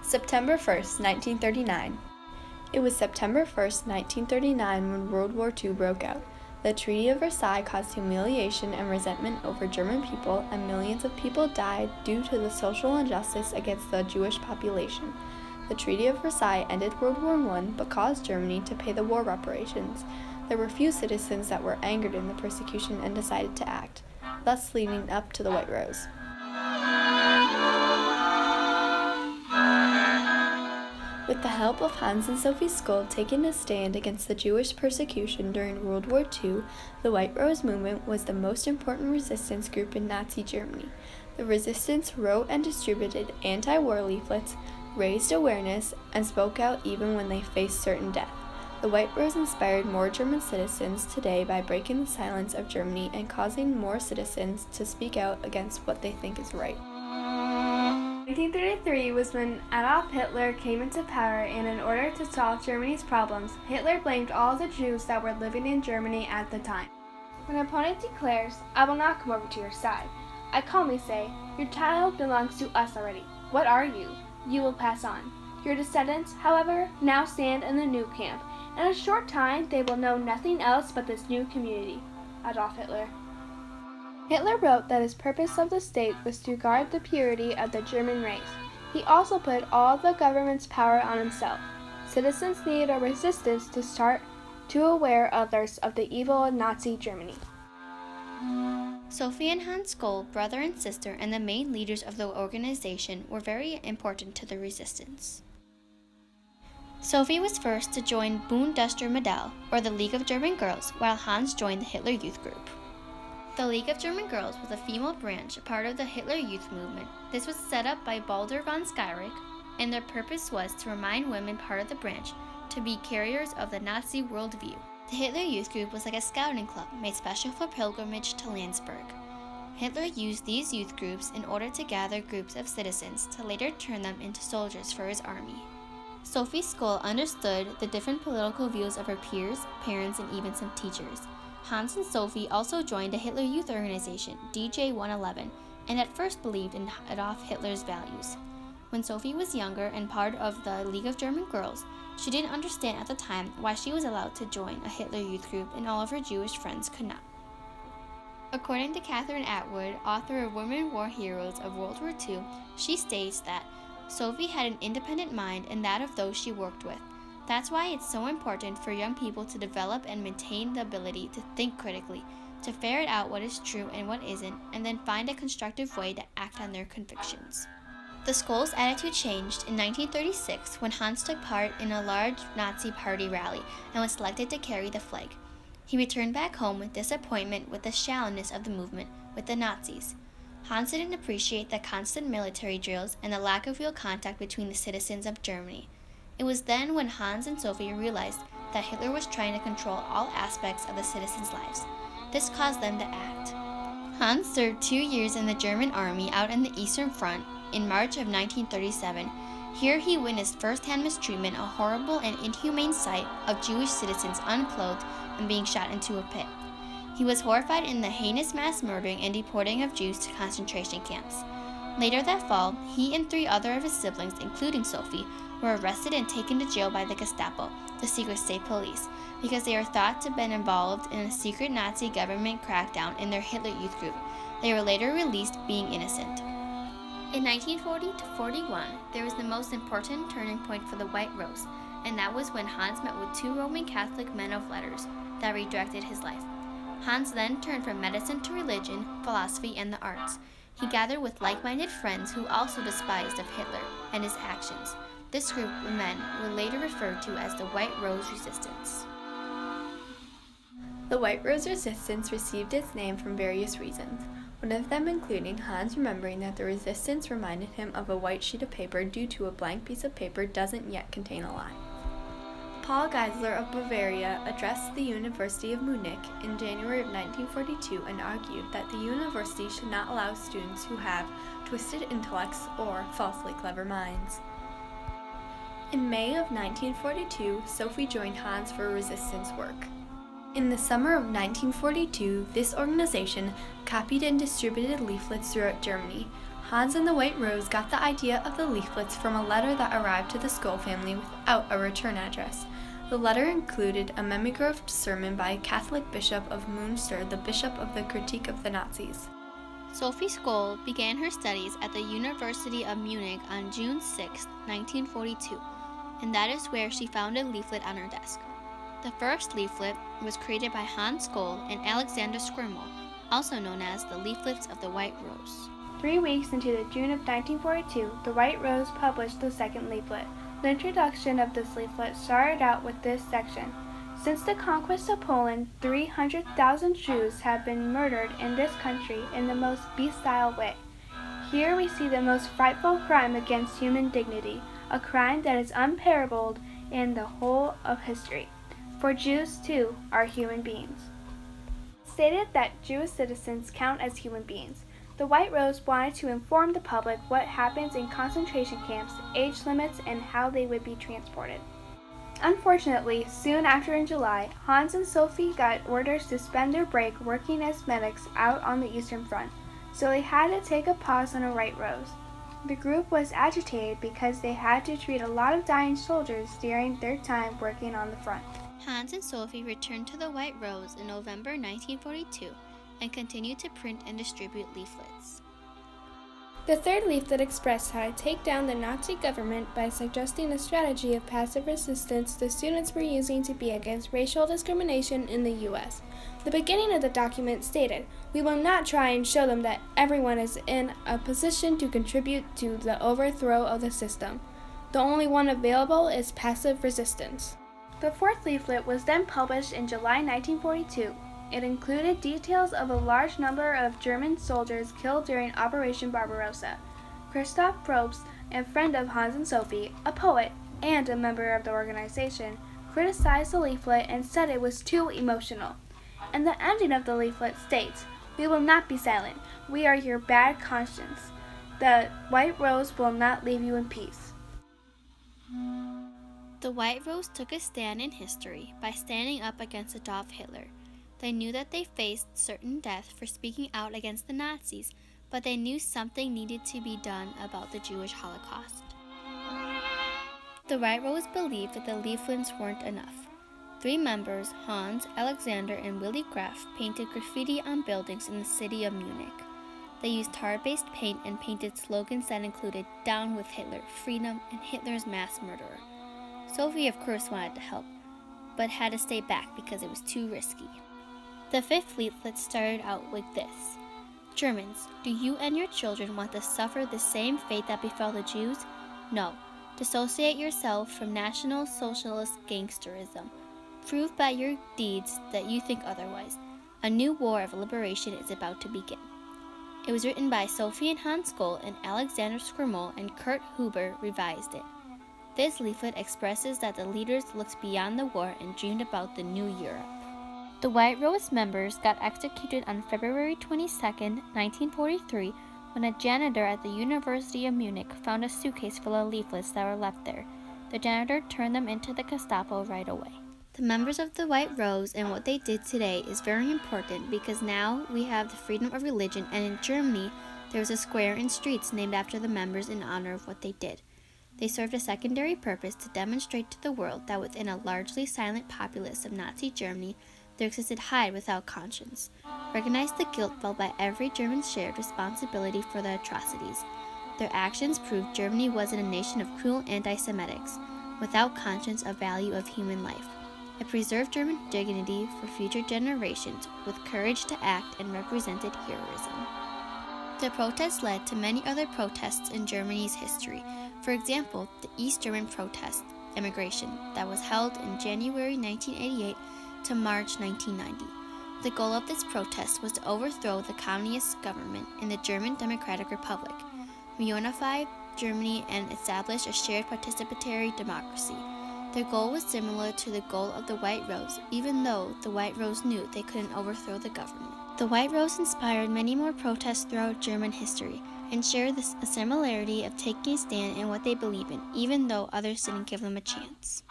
September 1st, 1939. It was September 1st, 1939 when World War II broke out. The Treaty of Versailles caused humiliation and resentment over German people, and millions of people died due to the social injustice against the Jewish population. The Treaty of Versailles ended World War I, but caused Germany to pay the war reparations. There were few citizens that were angered in the persecution and decided to act, thus leading up to the White Rose. With the help of Hans and Sophie Scholl taking a stand against the Jewish persecution during World War II, the White Rose movement was the most important resistance group in Nazi Germany. The resistance wrote and distributed anti-war leaflets, raised awareness, and spoke out even when they faced certain death. The White Rose inspired more German citizens today by breaking the silence of Germany and causing more citizens to speak out against what they think is right. 1933 was when Adolf Hitler came into power, and in order to solve Germany's problems, Hitler blamed all the Jews that were living in Germany at the time. When an opponent declares, "I will not come over to your side," I calmly say, "Your child belongs to us already. What are you? You will pass on." Your descendants, however, now stand in the new camp. In a short time, they will know nothing else but this new community. Adolf Hitler. Hitler wrote that his purpose of the state was to guard the purity of the German race. He also put all the government's power on himself. Citizens needed a resistance to start to aware others of the evil of Nazi Germany. Sophie and Hans Scholl, brother and sister, and the main leaders of the organization, were very important to the resistance. Sophie was first to join Bundester Modell, or the League of German Girls, while Hans joined the Hitler Youth Group. The League of German Girls was a female branch, part of the Hitler Youth movement. This was set up by Baldur von Schirach, and their purpose was to remind women part of the branch to be carriers of the Nazi worldview. The Hitler Youth Group was like a scouting club made special for pilgrimage to Landsberg. Hitler used these youth groups in order to gather groups of citizens to later turn them into soldiers for his army. Sophie Scholl understood the different political views of her peers, parents, and even some teachers. Hans and Sophie also joined a Hitler Youth organization, DJ 111, and at first believed in Adolf Hitler's values. When Sophie was younger and part of the League of German Girls, she didn't understand at the time why she was allowed to join a Hitler Youth group and all of her Jewish friends could not. According to Catherine Atwood, author of Women War Heroes of World War II, she states that Sophie had an independent mind and that of those she worked with. That's why it's so important for young people to develop and maintain the ability to think critically, to ferret out what is true and what isn't, and then find a constructive way to act on their convictions. The Scholl's attitude changed in 1936 when Hans took part in a large Nazi party rally and was selected to carry the flag. He returned back home with disappointment with the shallowness of the movement with the Nazis. Hans didn't appreciate the constant military drills and the lack of real contact between the citizens of Germany. It was then when Hans and Sophie realized that Hitler was trying to control all aspects of the citizens' lives. This caused them to act. Hans served 2 years in the German army out in the Eastern Front in March of 1937. Here he witnessed first-hand mistreatment, a horrible and inhumane sight of Jewish citizens unclothed and being shot into a pit. He was horrified in the heinous mass murdering and deporting of Jews to concentration camps. Later that fall, he and 3 other of his siblings, including Sophie, were arrested and taken to jail by the Gestapo, the secret state police, because they were thought to have been involved in a secret Nazi government crackdown in their Hitler Youth group. They were later released being innocent. In 1940 to 41, there was the most important turning point for the White Rose, and that was when Hans met with 2 Roman Catholic men of letters that redirected his life. Hans then turned from medicine to religion, philosophy, and the arts. He gathered with like-minded friends who also despised of Hitler and his actions. This group of men were later referred to as the White Rose Resistance. The White Rose Resistance received its name from various reasons, one of them including Hans remembering that the resistance reminded him of a white sheet of paper due to a blank piece of paper doesn't yet contain a lie. Paul Geisler of Bavaria addressed the University of Munich in January of 1942 and argued that the university should not allow students who have twisted intellects or falsely clever minds. In May of 1942, Sophie joined Hans for resistance work. In the summer of 1942, this organization copied and distributed leaflets throughout Germany. Hans and the White Rose got the idea of the leaflets from a letter that arrived to the Skoll family without a return address. The letter included a mimeographed sermon by a Catholic bishop of Münster, the bishop of the critique of the Nazis. Sophie Skoll began her studies at the University of Munich on June 6, 1942, and that is where she found a leaflet on her desk. The first leaflet was created by Hans Skoll and Alexander Squirmel, also known as the Leaflets of the White Rose. 3 weeks into the June of 1942, the White Rose published the second leaflet. The introduction of this leaflet started out with this section. Since the conquest of Poland, 300,000 Jews have been murdered in this country in the most bestial way. Here we see the most frightful crime against human dignity, a crime that is unparalleled in the whole of history. For Jews, too, are human beings. It stated that Jewish citizens count as human beings. The White Rose wanted to inform the public what happens in concentration camps, age limits, and how they would be transported. Unfortunately, soon after in July, Hans and Sophie got orders to spend their break working as medics out on the Eastern Front, so they had to take a pause on a White Rose. The group was agitated because they had to treat a lot of dying soldiers during their time working on the front. Hans and Sophie returned to the White Rose in November 1942 and continued to print and distribute leaflets. The third leaflet expressed how to take down the Nazi government by suggesting a strategy of passive resistance the students were using to be against racial discrimination in the U.S. The beginning of the document stated, "We will not try and show them that everyone is in a position to contribute to the overthrow of the system. The only one available is passive resistance." The fourth leaflet was then published in July 1942. It included details of a large number of German soldiers killed during Operation Barbarossa. Christoph Probst, a friend of Hans and Sophie, a poet, and a member of the organization, criticized the leaflet and said it was too emotional. And the ending of the leaflet states, "We will not be silent. We are your bad conscience. The White Rose will not leave you in peace." The White Rose took a stand in history by standing up against Adolf Hitler. They knew that they faced certain death for speaking out against the Nazis, but they knew something needed to be done about the Jewish Holocaust. The White Rose believed that the leaflets weren't enough. 3 members, Hans, Alexander, and Willy Graf, painted graffiti on buildings in the city of Munich. They used tar-based paint and painted slogans that included "Down with Hitler, Freedom," and "Hitler's mass murderer." Sophie, of course, wanted to help, but had to stay back because it was too risky. The fifth leaflet started out like this: "Germans, do you and your children want to suffer the same fate that befell the Jews? No. Dissociate yourself from National Socialist gangsterism. Prove by your deeds that you think otherwise. A new war of liberation is about to begin." It was written by Sophie and Hans Skoll, and Alexander Squirmel and Kurt Huber revised it. This leaflet expresses that the leaders looked beyond the war and dreamed about the new Europe. The White Rose members got executed on February 22, 1943, when a janitor at the University of Munich found a suitcase full of leaflets that were left there. The janitor turned them into the Gestapo right away. The members of the White Rose and what they did today is very important because now we have the freedom of religion, and in Germany there is a square and streets named after the members in honor of what they did. They served a secondary purpose to demonstrate to the world that within a largely silent populace of Nazi Germany, there existed Hyde without conscience, recognized the guilt felt by every German's shared responsibility for the atrocities. Their actions proved Germany wasn't a nation of cruel anti-Semitics, without conscience of value of human life. It preserved German dignity for future generations with courage to act and represented heroism. The protests led to many other protests in Germany's history. For example, the East German protest, immigration, that was held in January 1988 to March 1990. The goal of this protest was to overthrow the communist government in the German Democratic Republic, reunify Germany, and establish a shared participatory democracy. Their goal was similar to the goal of the White Rose, even though the White Rose knew they couldn't overthrow the government. The White Rose inspired many more protests throughout German history, and shared a similarity of taking a stand in what they believe in, even though others didn't give them a chance.